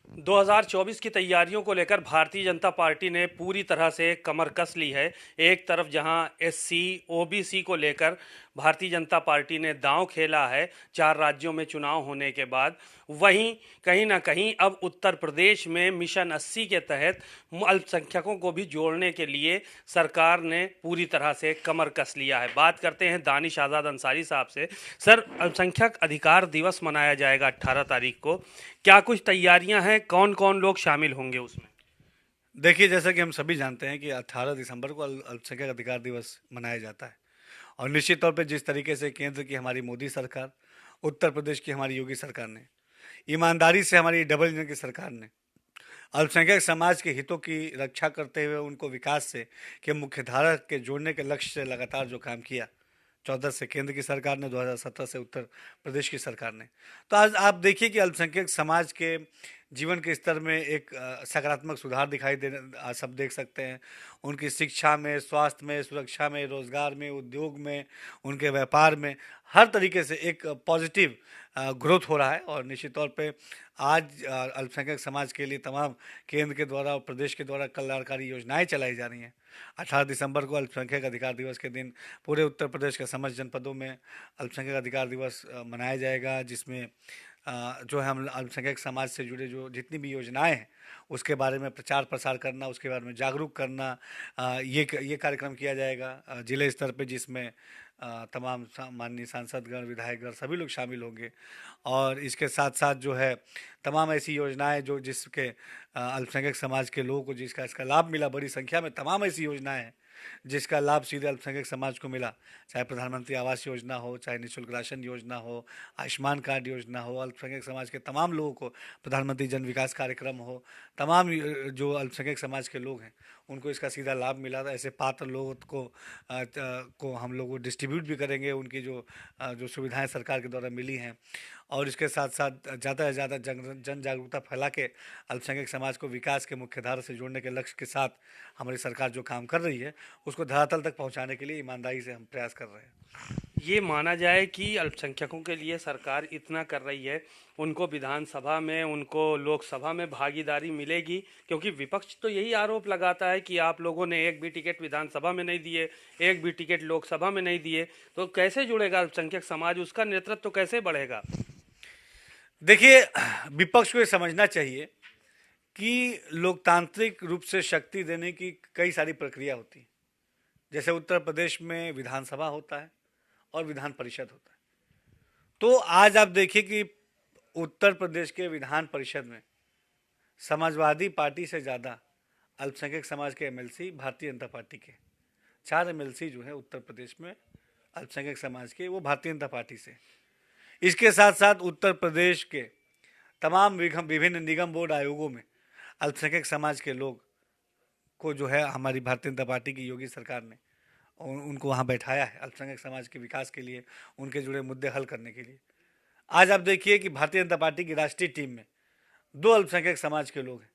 2024 की तैयारियों को लेकर भारतीय जनता पार्टी ने पूरी तरह से कमर कस ली है। एक तरफ जहां एससी ओबीसी को लेकर भारतीय जनता पार्टी ने दांव खेला है 4 राज्यों में चुनाव होने के बाद, वहीं कहीं ना कहीं अब उत्तर प्रदेश में मिशन 80 के तहत अल्पसंख्यकों को भी जोड़ने के लिए सरकार ने पूरी तरह से कमर कस लिया है। बात करते हैं दानिश आज़ाद अंसारी साहब से। सर, अल्पसंख्यक अधिकार दिवस मनाया जाएगा 18 तारीख को। क्या कुछ तैयारियां हैं? कौन कौन लोग शामिल होंगे उसमें? देखिए, जैसा कि हम सभी जानते हैं कि 18 दिसंबर को अल्पसंख्यक अधिकार दिवस मनाया जाता है। और निश्चित तौर पे जिस तरीके से केंद्र की हमारी मोदी सरकार, उत्तर प्रदेश की हमारी योगी सरकार ने, ईमानदारी से हमारी डबल इंजन की सरकार ने अल्पसंख्यक समाज के हितों की रक्षा करते हुए उनको विकास से के मुख्य धारा के जोड़ने के लक्ष्य से लगातार जो काम किया, 14 से केंद्र की सरकार ने, 2017 से उत्तर प्रदेश की सरकार ने। तो आज आप देखिए कि अल्पसंख्यक समाज के जीवन के स्तर में एक सकारात्मक सुधार दिखाई दे, आज सब देख सकते हैं। उनकी शिक्षा में, स्वास्थ्य में, सुरक्षा में, रोजगार में, उद्योग में, उनके व्यापार में, हर तरीके से एक पॉजिटिव ग्रोथ हो रहा है। और निश्चित तौर पे आज अल्पसंख्यक समाज के लिए तमाम केंद्र के द्वारा और प्रदेश के द्वारा कल्याणकारी योजनाएं चलाई जा रही हैं। 18 दिसंबर को अल्पसंख्यक अधिकार दिवस के दिन पूरे उत्तर प्रदेश के समस्त जनपदों में अल्पसंख्यक अधिकार दिवस मनाया जाएगा, जिसमें जो है हम अल्पसंख्यक समाज से जुड़े जो जितनी भी योजनाएं हैं उसके बारे में प्रचार प्रसार करना, उसके बारे में जागरूक करना, ये कार्यक्रम किया जाएगा जिले स्तर पे, जिसमें तमाम माननीय सांसदगण, विधायकगण सभी लोग शामिल होंगे। और इसके साथ साथ जो है तमाम ऐसी योजनाएं जो जिसके अल्पसंख्यक समाज के लोगों को जिसका इसका लाभ मिला, बड़ी संख्या में तमाम ऐसी योजनाएं हैं जिसका लाभ सीधे अल्पसंख्यक समाज को मिला। चाहे प्रधानमंत्री आवास योजना हो, चाहे निःशुल्क राशन योजना हो, आयुष्मान कार्ड योजना हो, अल्पसंख्यक समाज के तमाम लोगों को प्रधानमंत्री जन विकास कार्यक्रम हो, तमाम जो अल्पसंख्यक समाज के लोग हैं उनको इसका सीधा लाभ मिला था। ऐसे पात्र लोगों को हम लोग डिस्ट्रीब्यूट भी करेंगे, उनकी जो सुविधाएं सरकार के द्वारा मिली हैं। और इसके साथ साथ ज़्यादा से ज़्यादा जन जागरूकता फैला के अल्पसंख्यक समाज को विकास के मुख्य धारा से जोड़ने के लक्ष्य के साथ हमारी सरकार जो काम कर रही है उसको धरातल तक पहुंचाने के लिए ईमानदारी से हम प्रयास कर रहे हैं। ये माना जाए कि अल्पसंख्यकों के लिए सरकार इतना कर रही है, उनको विधानसभा में, उनको लोकसभा में भागीदारी मिलेगी? क्योंकि विपक्ष तो यही आरोप लगाता है कि आप लोगों ने एक भी टिकट विधानसभा में नहीं दिए, एक भी टिकट लोकसभा में नहीं दिए, तो कैसे जुड़ेगा अल्पसंख्यक समाज? उसका नेतृत्व कैसे बढ़ेगा? देखिए, विपक्ष को ये समझना चाहिए कि लोकतांत्रिक रूप से शक्ति देने की कई सारी प्रक्रिया होती है। जैसे उत्तर प्रदेश में विधानसभा होता है और विधान परिषद होता है। तो आज आप देखिए कि उत्तर प्रदेश के विधान परिषद में समाजवादी पार्टी से ज़्यादा अल्पसंख्यक समाज के एमएलसी भारतीय जनता पार्टी के 4 एमएलसी जो है उत्तर प्रदेश में अल्पसंख्यक समाज के, वो भारतीय जनता पार्टी से। इसके साथ साथ उत्तर प्रदेश के तमाम विभिन्न निगम बोर्ड आयोगों में अल्पसंख्यक समाज के लोग को जो है हमारी भारतीय जनता पार्टी की योगी सरकार ने उनको वहाँ बैठाया है अल्पसंख्यक समाज के विकास के लिए, उनके जुड़े मुद्दे हल करने के लिए। आज आप देखिए कि भारतीय जनता पार्टी की राष्ट्रीय टीम में 2 अल्पसंख्यक समाज के लोग हैं।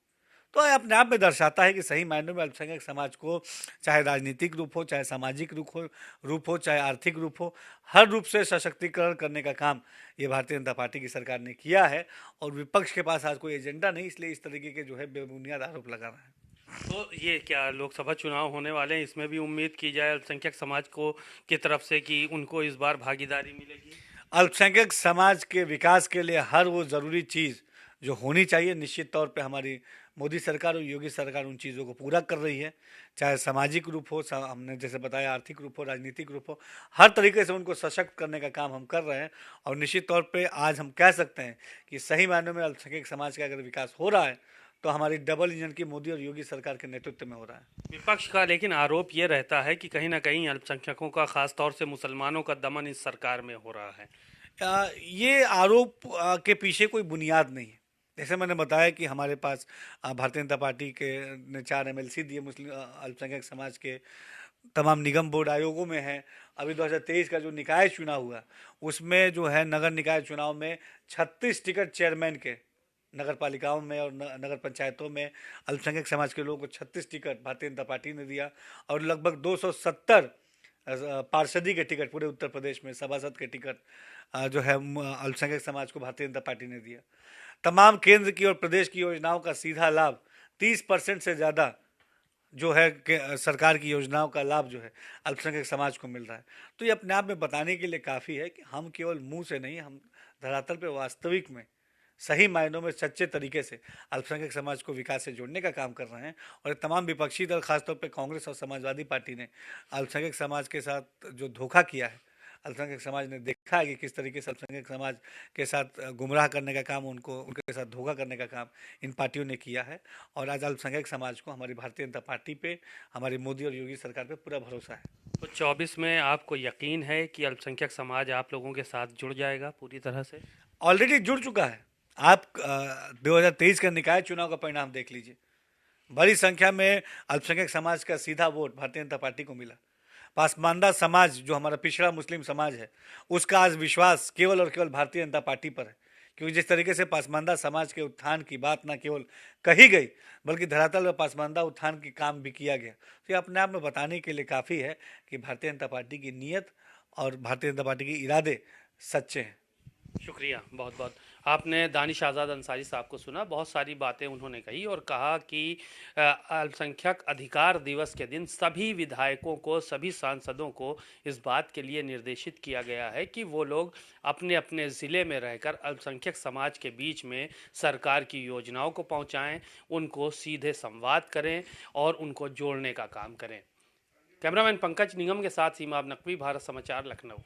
तो ये अपने आप में दर्शाता है कि सही मायनों में अल्पसंख्यक समाज को, चाहे राजनीतिक रूप हो, चाहे सामाजिक रूप हो, चाहे आर्थिक रूप हो, हर रूप से सशक्तिकरण करने का काम ये भारतीय जनता पार्टी की सरकार ने किया है। और विपक्ष के पास आज कोई एजेंडा नहीं, इसलिए इस तरीके के जो है बेबुनियाद आरोप लगा रहा है। तो ये क्या लोकसभा चुनाव होने वाले हैं, इसमें भी उम्मीद की जाए अल्पसंख्यक समाज को की तरफ से कि उनको इस बार भागीदारी मिलेगी? अल्पसंख्यक समाज के विकास के लिए हर वो ज़रूरी चीज़ जो होनी चाहिए, निश्चित तौर पे हमारी मोदी सरकार और योगी सरकार उन चीज़ों को पूरा कर रही है। चाहे सामाजिक रूप हो, हमने जैसे बताया, आर्थिक रूप हो, राजनीतिक रूप हो, हर तरीके से उनको सशक्त करने का काम हम कर रहे हैं। और निश्चित तौर पे आज हम कह सकते हैं कि सही मायनों में अल्पसंख्यक समाज का अगर विकास हो रहा है तो हमारी डबल इंजन की मोदी और योगी सरकार के नेतृत्व में हो रहा है। विपक्ष का लेकिन आरोप ये रहता है कि कहीं ना कहीं अल्पसंख्यकों का, खास तौर से मुसलमानों का दमन इस सरकार में हो रहा है। ये आरोप के पीछे कोई बुनियाद नहीं है। जैसे मैंने बताया कि हमारे पास भारतीय जनता पार्टी के ने 4 एमएलसी दिए मुस्लिम अल्पसंख्यक समाज के, तमाम निगम बोर्ड आयोगों में है। अभी 2023 का जो निकाय चुनाव हुआ उसमें जो है नगर निकाय चुनाव में 36 टिकट चेयरमैन के, नगर पालिकाओं में और नगर पंचायतों में अल्पसंख्यक समाज के लोगों को 36 टिकट भारतीय जनता पार्टी ने दिया। और लगभग 270 पार्षदी के टिकट पूरे उत्तर प्रदेश में, सभासद के टिकट जो है अल्पसंख्यक समाज को भारतीय जनता पार्टी ने दिया। तमाम केंद्र की और प्रदेश की योजनाओं का सीधा लाभ 30% से ज़्यादा जो है सरकार की योजनाओं का लाभ जो है अल्पसंख्यक समाज को मिल रहा है। तो ये अपने आप में बताने के लिए काफ़ी है कि हम केवल मुंह से नहीं, हम धरातल पे वास्तविक में सही मायनों में सच्चे तरीके से अल्पसंख्यक समाज को विकास से जोड़ने का काम कर रहे हैं। और ये तमाम विपक्षी दल, खासतौर पे कांग्रेस और समाजवादी पार्टी ने अल्पसंख्यक समाज के साथ जो धोखा किया है, अल्पसंख्यक समाज ने देखा है कि किस तरीके से अल्पसंख्यक समाज के साथ गुमराह करने का काम, उनके साथ धोखा करने का काम इन पार्टियों ने किया है। और आज अल्पसंख्यक समाज को हमारी भारतीय जनता पार्टी पे, हमारी मोदी और योगी सरकार पे पूरा भरोसा है। तो 24 में आपको यकीन है कि अल्पसंख्यक समाज आप लोगों के साथ जुड़ जाएगा पूरी तरह से? ऑलरेडी जुड़ चुका है। आप 2023 का निकाय चुनाव का परिणाम देख लीजिए। बड़ी संख्या में अल्पसंख्यक समाज का सीधा वोट भारतीय जनता पार्टी को मिला। पासमानदा समाज जो हमारा पिछड़ा मुस्लिम समाज है, उसका आज विश्वास केवल और केवल भारतीय जनता पार्टी पर है। क्योंकि जिस तरीके से पासमानदा समाज के उत्थान की बात न केवल कही गई, बल्कि धरातल पर पासमानदा उत्थान की काम भी किया गया। तो ये अपने आप में बताने के लिए काफ़ी है कि भारतीय जनता पार्टी की नीयत और भारतीय जनता पार्टी के इरादे सच्चे हैं। शुक्रिया बहुत बहुत। आपने दानिश आज़ाद अंसारी साहब को सुना, बहुत सारी बातें उन्होंने कही और कहा कि अल्पसंख्यक अधिकार दिवस के दिन सभी विधायकों को, सभी सांसदों को इस बात के लिए निर्देशित किया गया है कि वो लोग अपने अपने ज़िले में रहकर अल्पसंख्यक समाज के बीच में सरकार की योजनाओं को पहुंचाएं, उनको सीधे संवाद करें और उनको जोड़ने का काम करें। कैमरामैन पंकज निगम के साथ सीमा नकवी, भारत समाचार, लखनऊ।